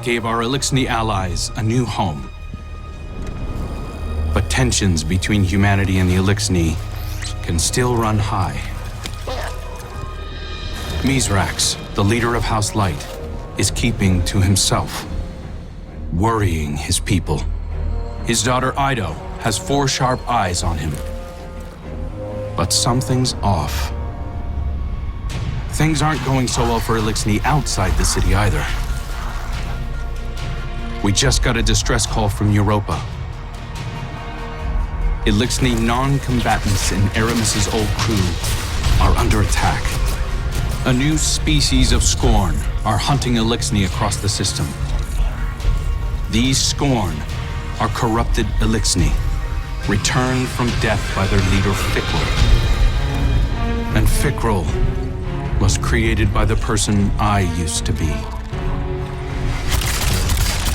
gave our Elixni allies a new home. But tensions between humanity and the Elixni can still run high. Mizrax, the leader of House Light, is keeping to himself, worrying his people. His daughter Ido has 4 sharp eyes on him. But something's off. Things aren't going so well for Elixni outside the city either. We just got a distress call from Europa. Elixni non-combatants in Aramis's old crew are under attack. A new species of Scorn are hunting Elixni across the system. These Scorn are corrupted Elixni, returned from death by their leader Fikrul. And Fikrul was created by the person I used to be.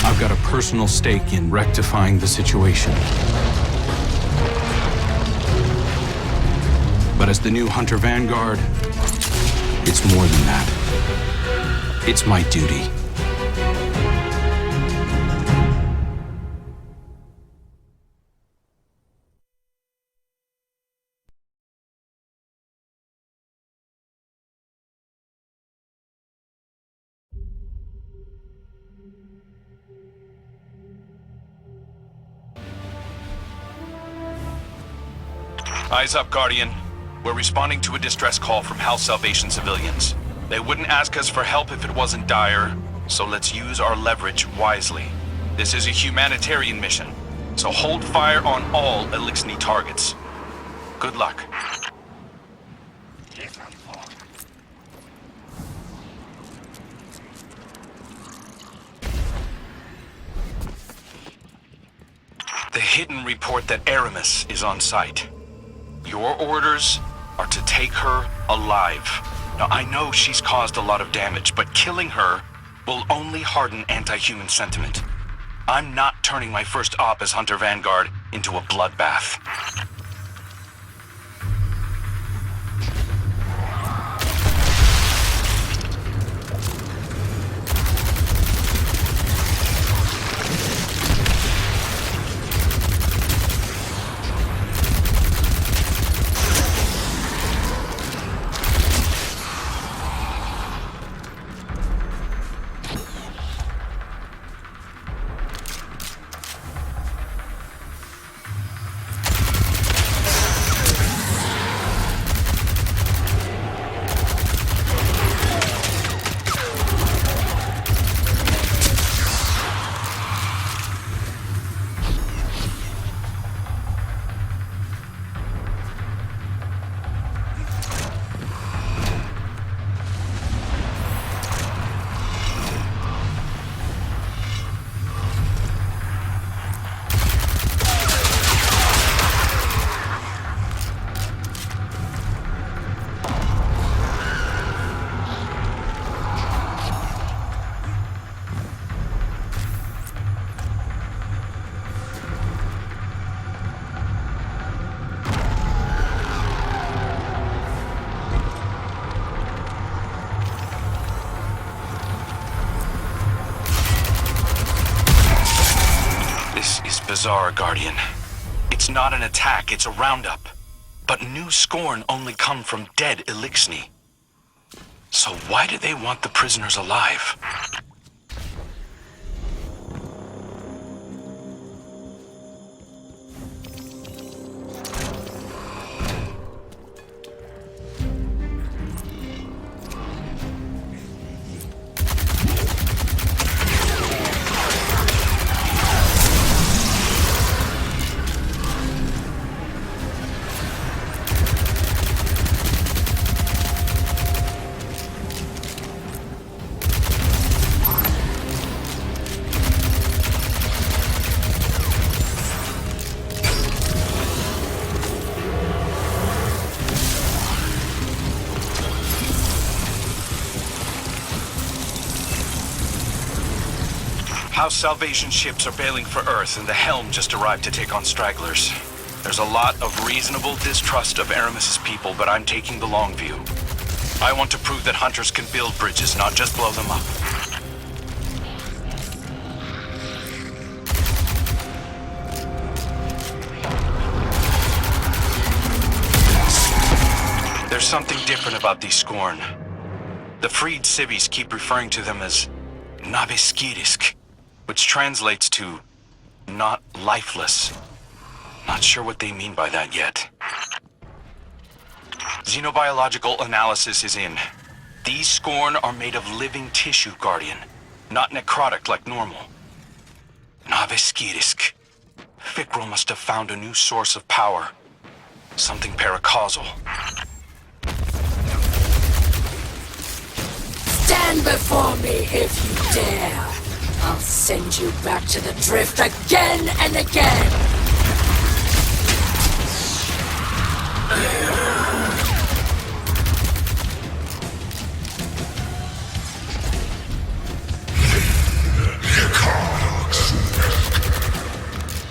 I've got a personal stake in rectifying the situation. But as the new Hunter Vanguard, it's more than that. It's my duty. Eyes up, Guardian. We're responding to a distress call from House Salvation civilians. They wouldn't ask us for help if it wasn't dire, so let's use our leverage wisely. This is a humanitarian mission, so hold fire on all Elixni targets. Good luck. The Hidden report that Aramis is on site. Your orders are to take her alive. Now, I know she's caused a lot of damage, but killing her will only harden anti-human sentiment. I'm not turning my first op as Hunter Vanguard into a bloodbath. Bizarre, Guardian. It's not an attack, it's a roundup. But new Scorn only come from dead Elixni. So why do they want the prisoners alive? House Salvation ships are bailing for Earth, and the Helm just arrived to take on stragglers. There's a lot of reasonable distrust of Aramis's people, but I'm taking the long view. I want to prove that hunters can build bridges, not just blow them up. something different about these Scorn. The freed civvies keep referring to them as Naviskirisk, which translates to not lifeless. Not sure what they mean by that yet. Xenobiological analysis is in. These Scorn are made of living tissue, Guardian, not necrotic like normal. Naviskirisk. Fikrul must have found a new source of power. Something paracausal. Stand before me if you dare. I'll send you back to the drift again and again.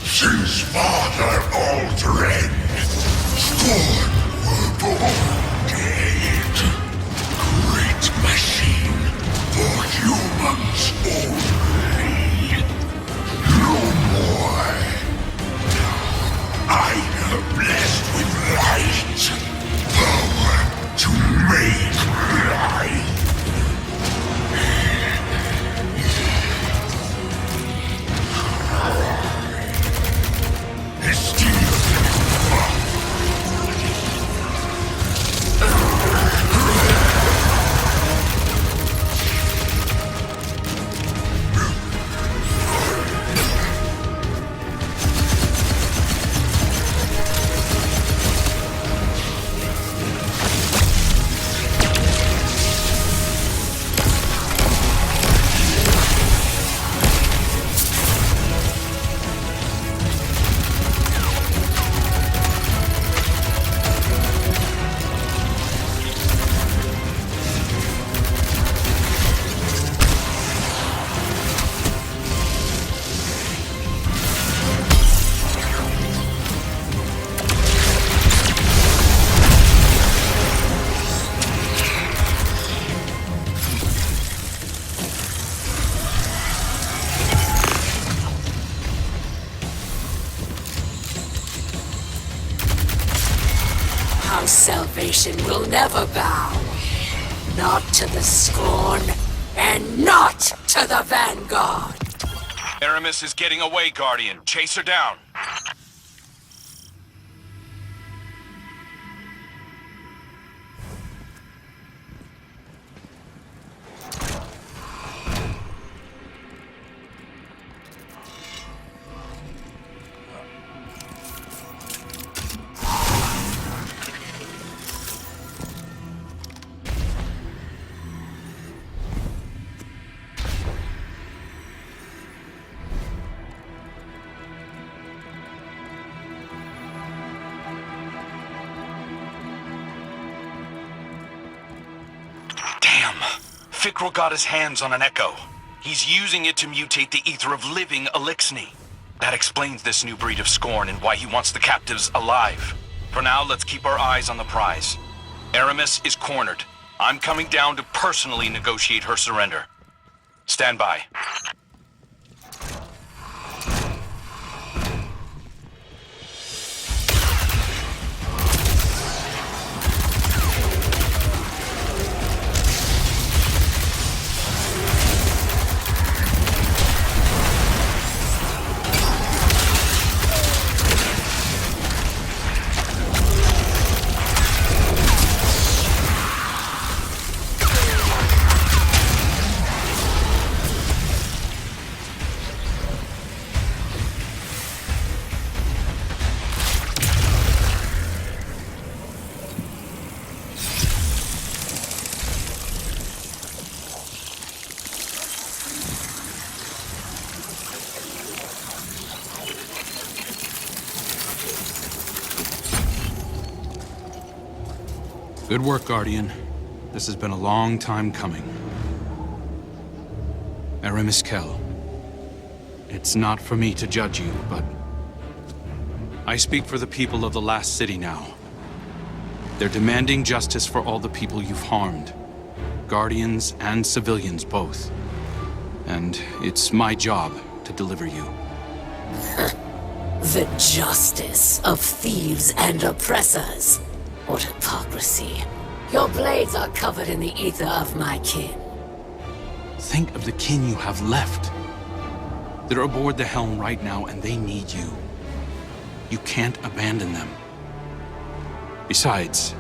Since Father Aldred, Scorn were born dead. Great machine for humans only. No more. I am blessed with light. Power to make life. Salvation will never bow. Not to the Scorn, and not to the Vanguard. Aramis is getting away, Guardian. Chase her down. Fikrul got his hands on an echo. He's using it to mutate the ether of living Elixni. That explains this new breed of Scorn and why he wants the captives alive. For now, let's keep our eyes on the prize. Aramis is cornered. I'm coming down to personally negotiate her surrender. Stand by. Good work, Guardian. This has been a long time coming. Aramis Kell. It's not for me to judge you, but I speak for the people of the last city now. They're demanding justice for all the people you've harmed. Guardians and civilians both. And it's my job to deliver you. The justice of thieves and oppressors. What hypocrisy. Your blades are covered in the ether of my kin. Think of the kin you have left. They're aboard the helm right now, and they need you. You can't abandon them. Besides,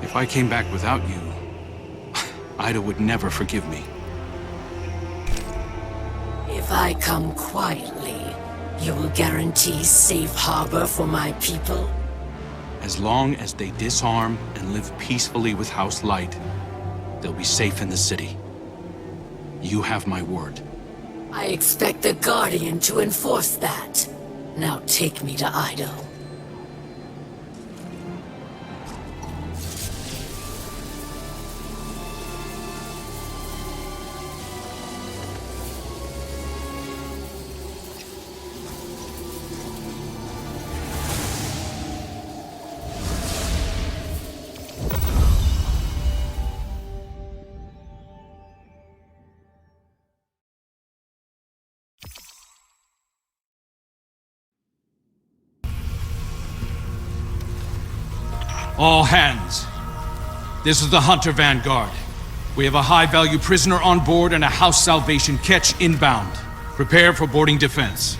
if I came back without you, Ida would never forgive me. If I come quietly, you will guarantee safe harbor for my people? As long as they disarm and live peacefully with House Light, they'll be safe in the city. You have my word. I expect the Guardian to enforce that. Now take me to Ido. All hands. This is the Hunter Vanguard. We have a high-value prisoner on board and a House Salvation catch inbound. Prepare for boarding defense.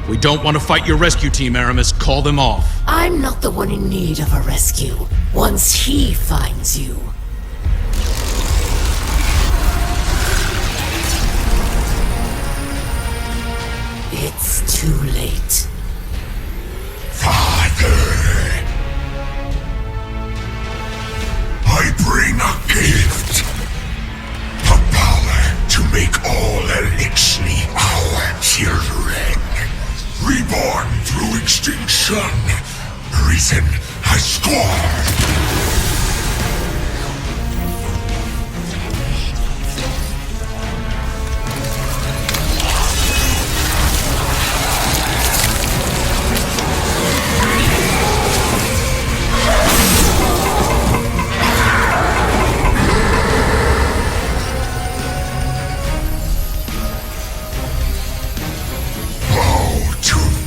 We don't want to fight your rescue team, Aramis. Call them off. I'm not the one in need of a rescue. Once he finds you. It's too late. Father, I bring a gift. The power to make all Elixni our children. Reborn through extinction, risen as Scorn.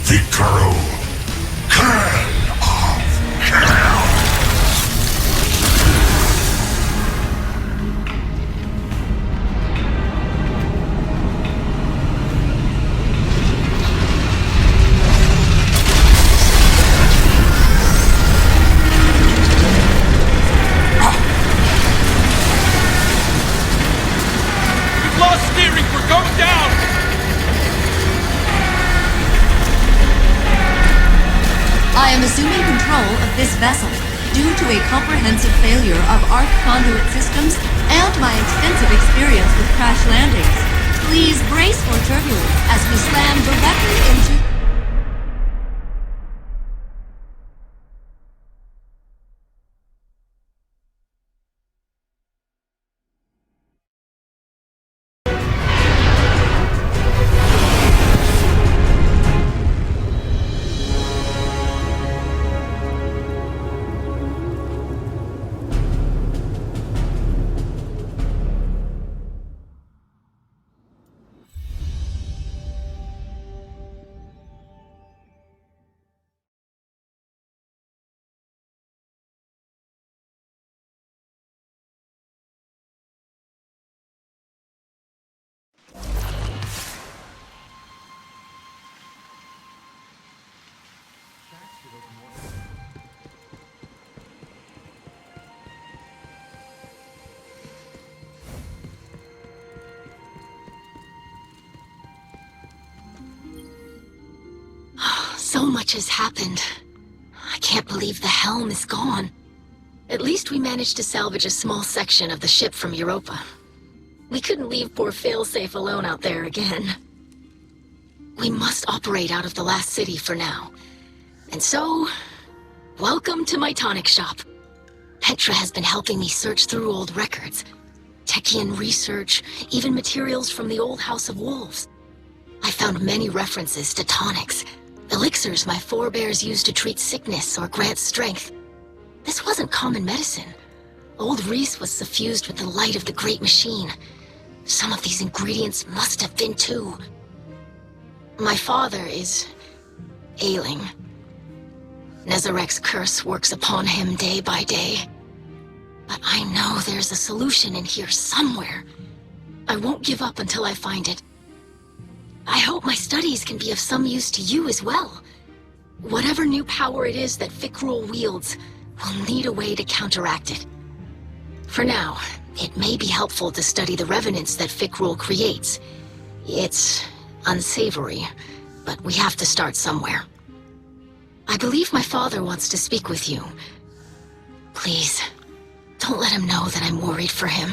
Fikrul, King of Hell. We've lost steering! We're going down! I am assuming control of this vessel due to a comprehensive failure of arc conduit systems and my extensive experience with crash landings. Please brace for turbulence as we slam directly into... So much has happened. I can't believe the helm is gone. At least we managed to salvage a small section of the ship from Europa. We couldn't leave poor Failsafe alone out there again. We must operate out of the last city for now. And so, welcome to my tonic shop. Petra has been helping me search through old records. Techian research, even materials from the old House of Wolves. I found many references to tonics, elixirs my forebears used to treat sickness or grant strength. This wasn't common medicine. Old Reese was suffused with the light of the Great Machine. Some of these ingredients must have been too. My father is ailing. Nezarek's curse works upon him day by day. But I know there's a solution in here somewhere. I won't give up until I find it. I hope my studies can be of some use to you as well. Whatever new power it is that Fikrul wields, we'll need a way to counteract it. For now, it may be helpful to study the revenants that Fikrul creates. It's unsavory, but we have to start somewhere. I believe my father wants to speak with you. Please, don't let him know that I'm worried for him.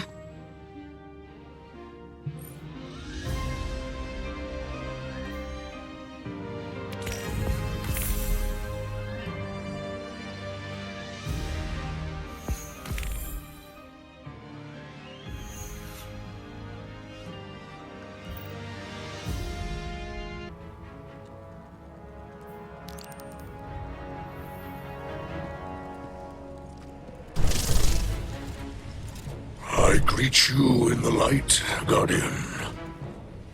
I greet you in the light, Guardian.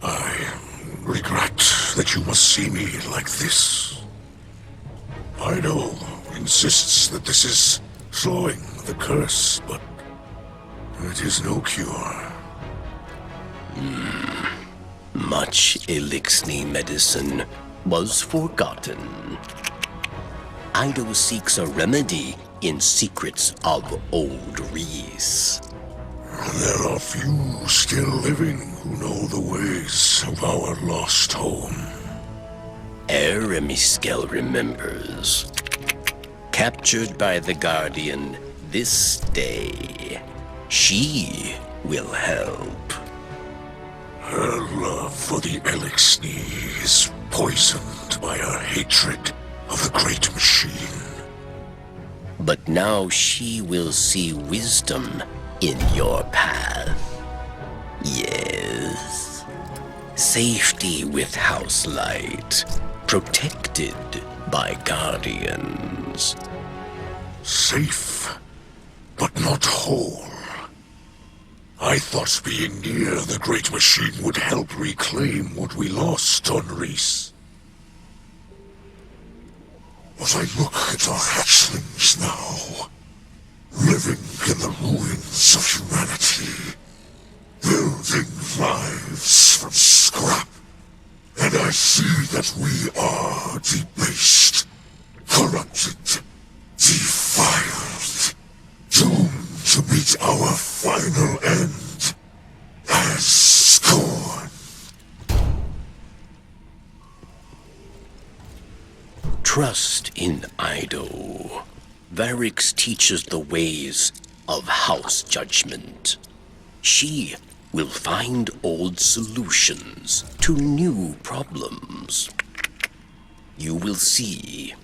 I regret that you must see me like this. Ido insists that this is slowing the curse, but it is no cure. Much Elixni medicine was forgotten. Ido seeks a remedy in secrets of Old Reese. There are few still living who know the ways of our lost home. Eremiskel remembers. Captured by the Guardian this day, she will help. Her love for the Elixni is poisoned by her hatred of the Great Machine. But now she will see wisdom in your path. Yes. Safety with house light, protected by guardians. Safe, but not whole. I thought being near the Great Machine would help reclaim what we lost on Reese. But I look at our hatchlings now, living in the ruins of humanity, building lives from scrap, and I see that we are debased, corrupted, defiled, doomed to meet our final end as Scorn. Trust in Ido. Varix teaches the ways of house judgment. She will find old solutions to new problems. You will see.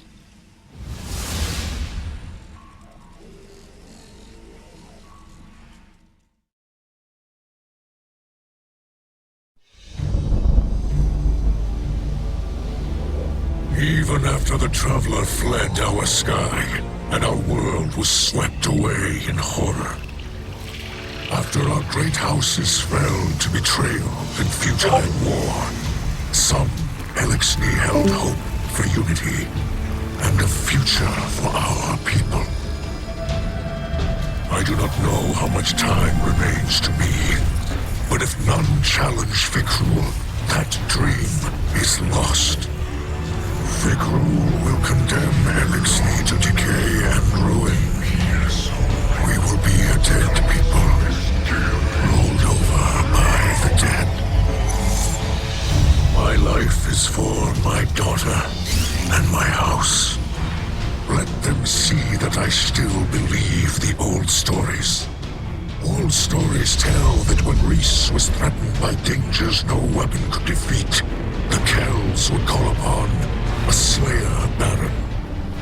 Even after the Traveler fled our sky, and our world was swept away in horror. After our great houses fell to betrayal and futile war, some Elixni held hope for unity and a future for our people. I do not know how much time remains to me, but if none challenge Fikrul, that dream is lost. Fikrul will condemn Elixni to decay and ruin. We will be a dead people, rolled over by the dead. My life is for my daughter and my house. Let them see that I still believe the old stories. Old stories tell that when Reese was threatened by dangers no weapon could defeat, the Kells would call upon a Slayer Baron,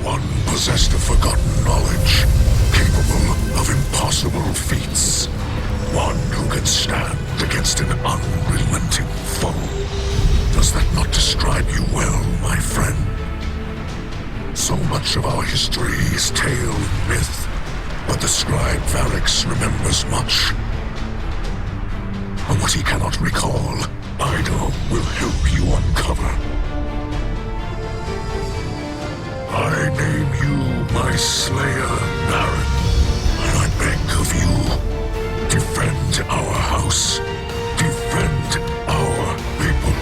one possessed of forgotten knowledge, capable of impossible feats, one who can stand against an unrelenting foe. Does that not describe you well, my friend? So much of our history is tale and myth, But the scribe Varix remembers much. And what he cannot recall, Ido will help you uncover. I name you my Slayer, Baron, and I beg of you, defend our house, defend our people.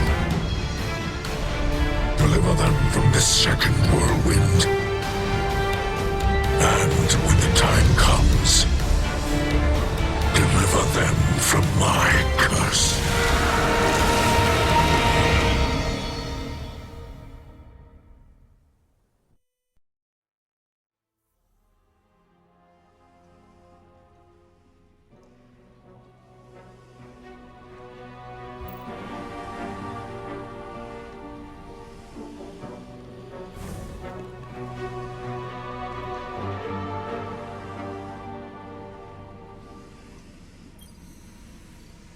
Deliver them from this second whirlwind. And when the time comes, deliver them from my curse.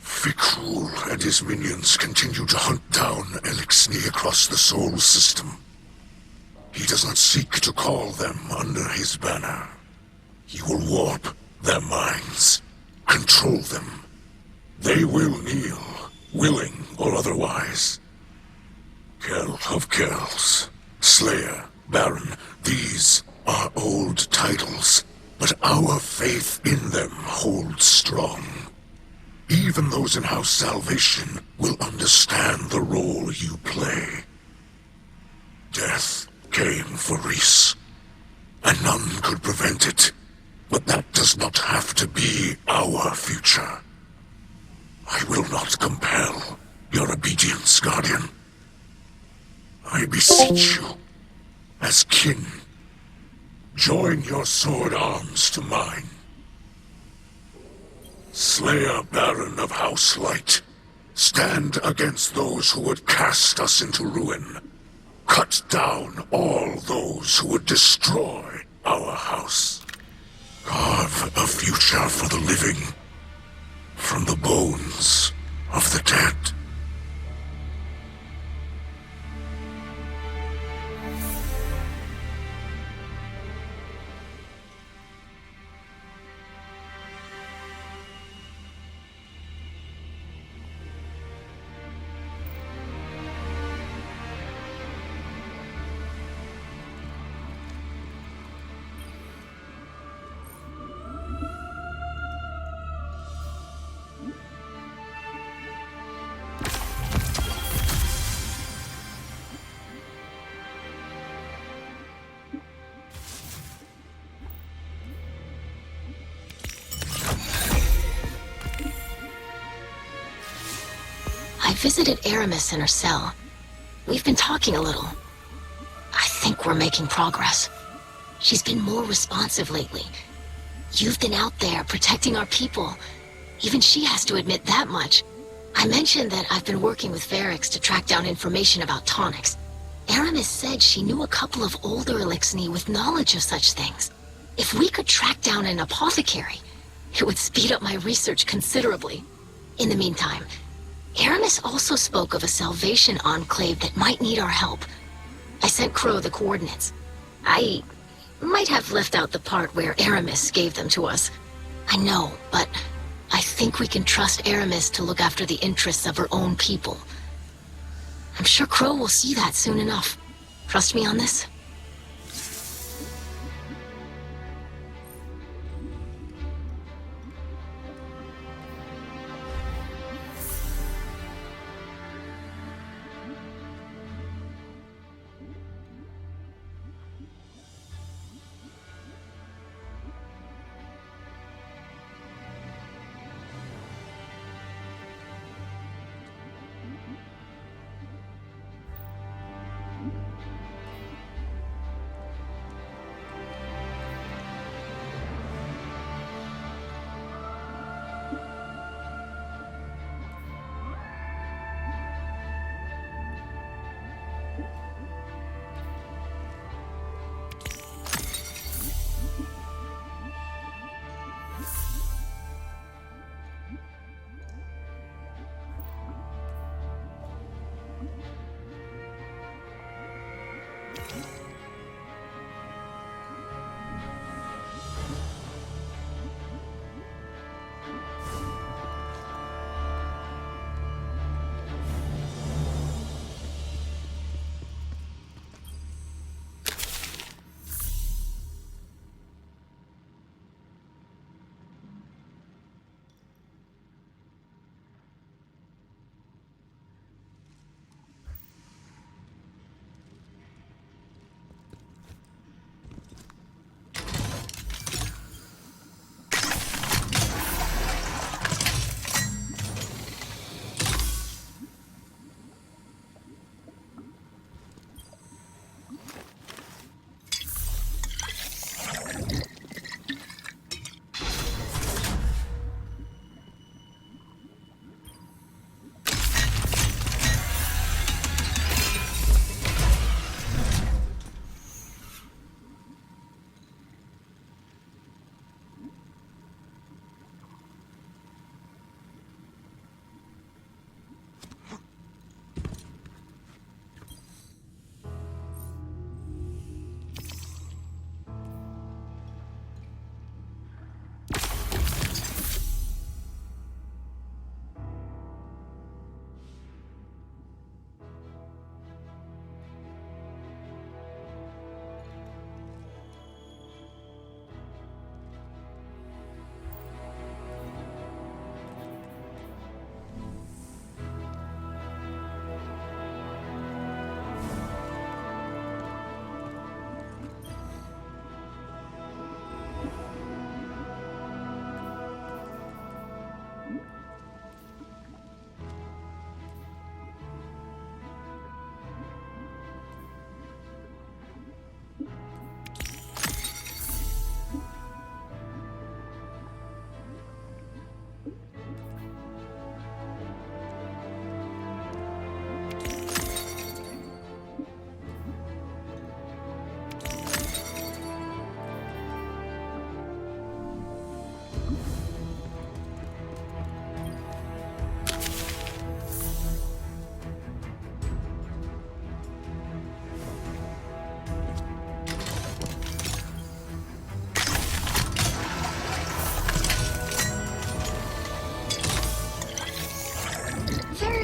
Fikrul and his minions continue to hunt down Elixni across the Soul System. He does not seek to call them under his banner. He will warp their minds, control them. They will kneel, willing or otherwise. Kell of Kells, Slayer, Baron, these are old titles, but our faith in them holds strong. Even those in House Salvation will understand the role you play. Death came for Reese, and none could prevent it. But that does not have to be our future. I will not compel your obedience, Guardian. I beseech you, as kin, join your sword arms to mine. Slayer Baron of House Light, stand against those who would cast us into ruin. Cut down all those who would destroy our house. Carve a future for the living from the bones of the dead. I visited Aramis in her cell. We've been talking a little. I think we're making progress. She's been more responsive lately. You've been out there protecting our people. Even she has to admit that much. I mentioned that I've been working with Varix to track down information about tonics. Aramis said she knew a couple of older Elixni with knowledge of such things. If we could track down an apothecary, it would speed up my research considerably. In the meantime, Aramis also spoke of a Salvation enclave that might need our help. I sent Crow the coordinates. I might have left out the part where Aramis gave them to us. I know, but I think we can trust Aramis to look after the interests of her own people. I'm sure Crow will see that soon enough. Trust me on this?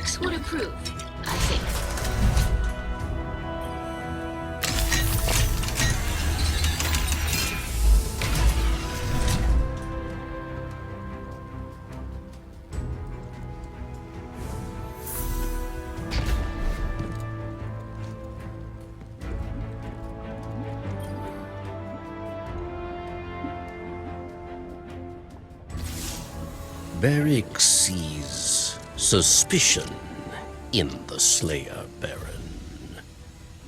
Varix would approve, I think. Varix sees suspicion in the Slayer Baron.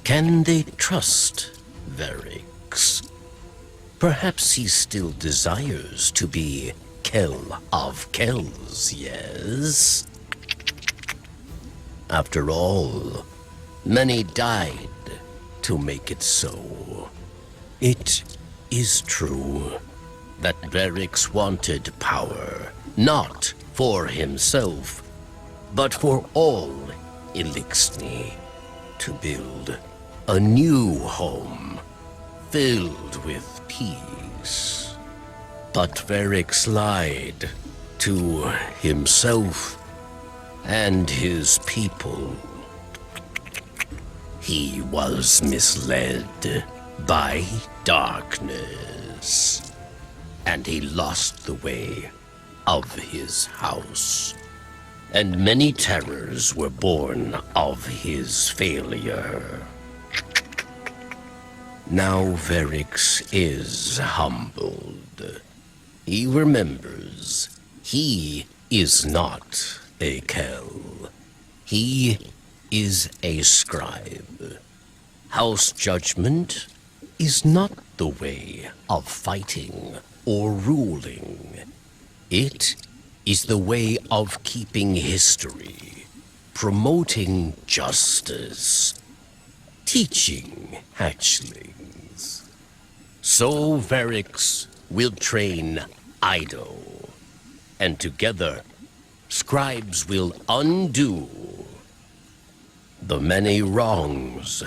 Can they trust Varix? Perhaps he still desires to be Kell of Kells, yes? After all, many died to make it so. It is true that Varix wanted power, not for himself, but for all Elixni, to build a new home filled with peace. But Varix lied to himself and his people. He was misled by darkness, and he lost the way of his house. And many terrors were born of his failure. Now Varix is humbled. He remembers he is not a Kell. He is a scribe. House judgment is not the way of fighting or ruling. It is the way of keeping history, promoting justice, teaching hatchlings. So Varix will train Ido, and together scribes will undo the many wrongs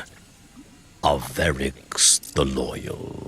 of Varix the Loyal.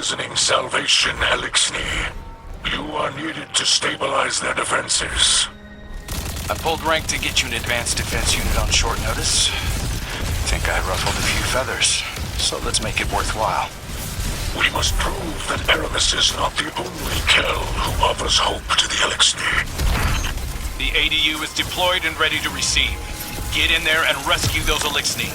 imprisoning Salvation Elixni. You are needed to stabilize their defenses. I pulled rank to get you an advanced defense unit on short notice. Think I ruffled a few feathers, so let's make it worthwhile. We must prove that Aramis is not the only Kell who offers hope to the Elixni. The ADU is deployed and ready to receive. Get in there and rescue those Elixni.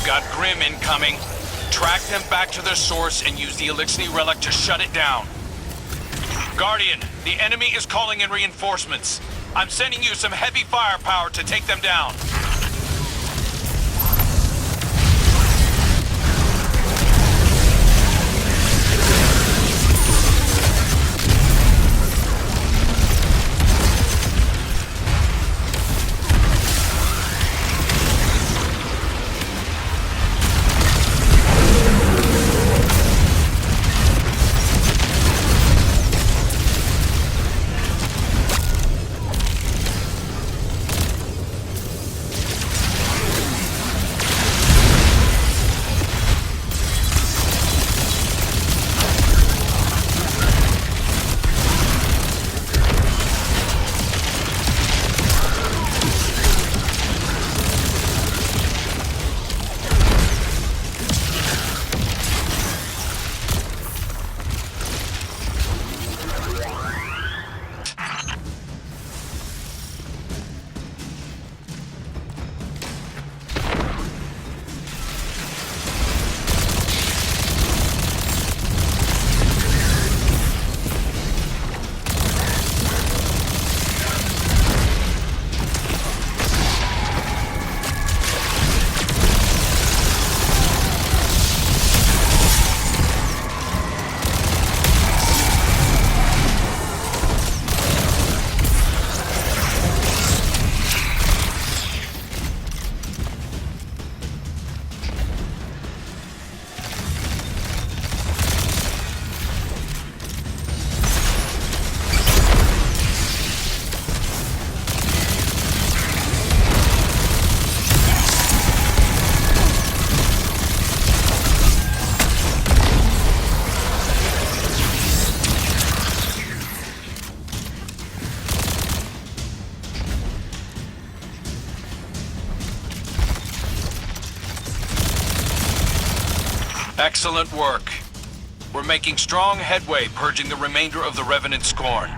Got Grim incoming. Track them back to their source and use the Elixni relic to shut it down. Guardian, the enemy is calling in reinforcements. I'm sending you some heavy firepower to take them down. Excellent work. We're making strong headway purging the remainder of the Revenant Scorn.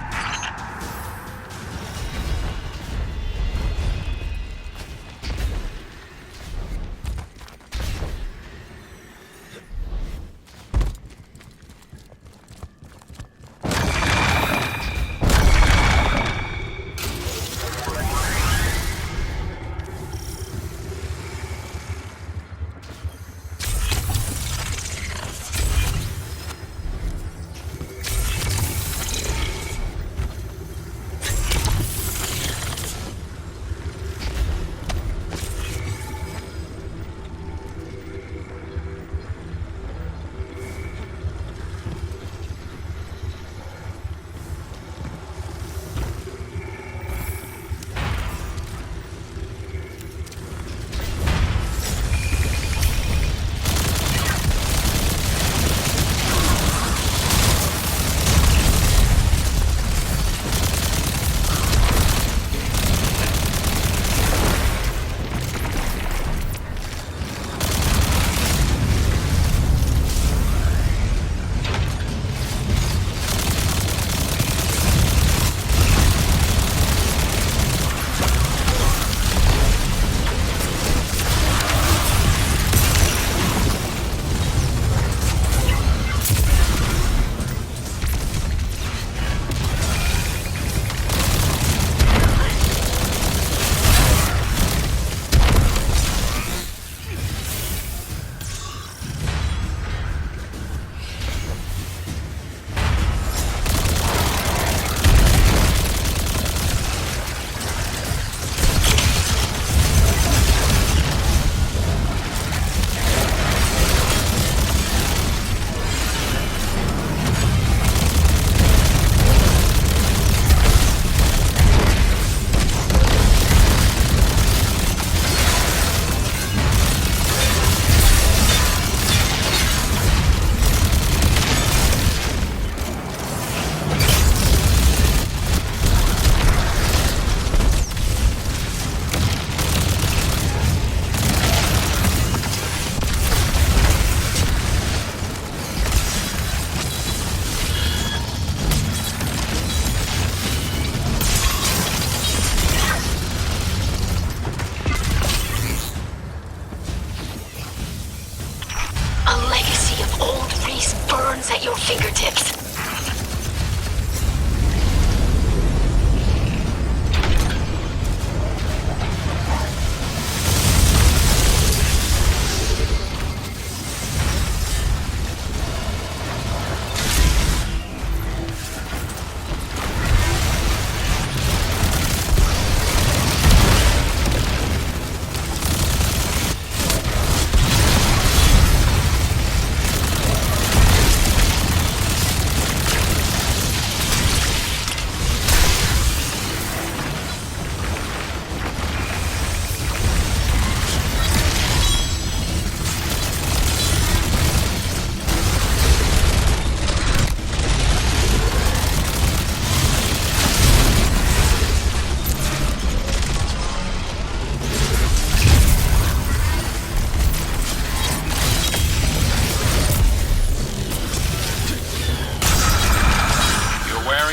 At your fingertips.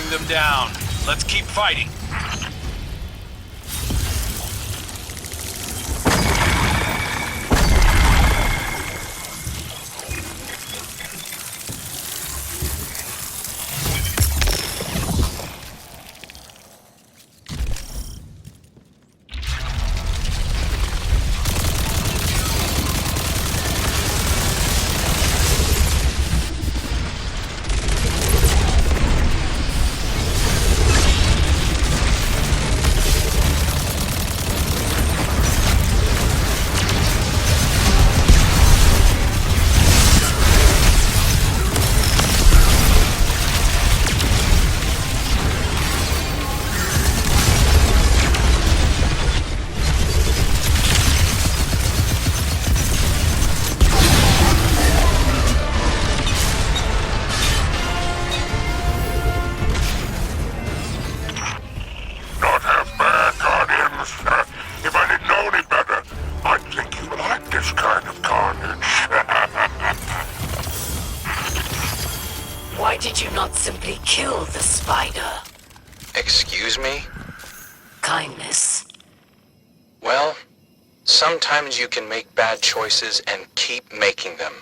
Them down. Let's keep fighting. Excuse me? Kindness. Well, sometimes you can make bad choices and keep making them.